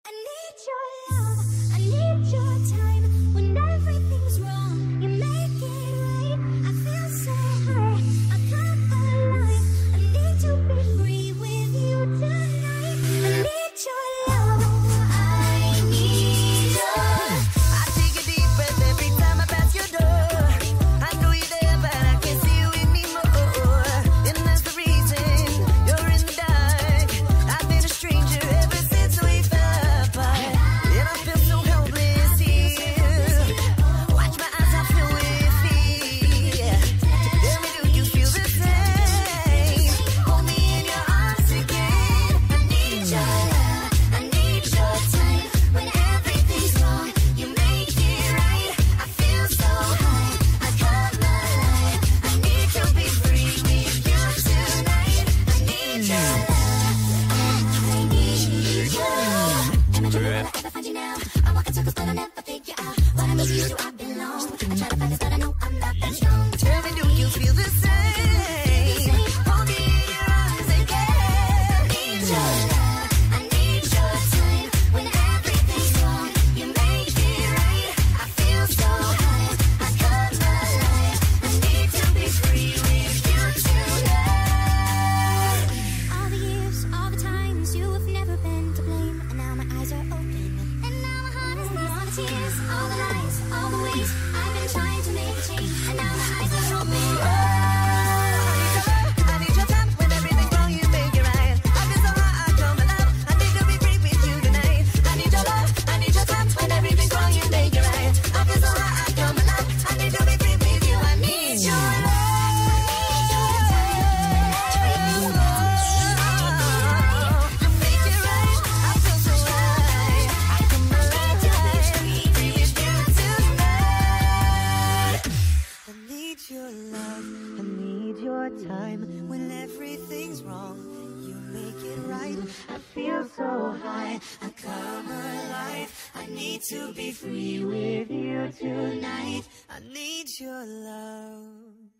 I need your love, I need your time. When everything's wrong, you make it right. I feel so high, I come alive. I need to be free with you tonight. I need your love, I need your. I take a deep breath every time I pass your door. I know you're there, but I can't see you anymore. And that's the reason you're in the dark. I've been a stranger ever since we fell apart. And I feel so helpless here. Watch my eyes, I feel with fear. Tell me, do you feel the same? Hold me in your arms again. I need your love, I need your time. When everything's wrong, you make it right. I feel so high, I come alive. I need to be free with you tonight. I need your love, I need your love. Am I dreaming? Will I ever find you now? I walk in circles, but I'll never figure out what I miss you, I belong. I try to find this, but I know I'm not that strong. Tell me, do you feel the same? Hold me in your arms again. I need your love, I need your time. When everything's wrong, you make it right. I feel so high, I come alive. I need to be free with you tonight. All the years, all the times, you have never been to blame. And now my eyes are open, and now my heart is clear. All the tears, all the lies, all the ways I've been trying to make a change. And now my eyes are open. I need your time when everything's wrong, you make it right. I feel so high, I come alive. I need to be free with you tonight. I need your love, I need your time when everything's wrong, you make it right. I feel so high, I come alive. I need to be free with you. I need your love. You make it right. I feel so high, I come alive. Free with you tonight. I need your love, I need your time. When everything's wrong, you make it right. I feel so high, I come alive. I need to be free with you tonight. I need your love.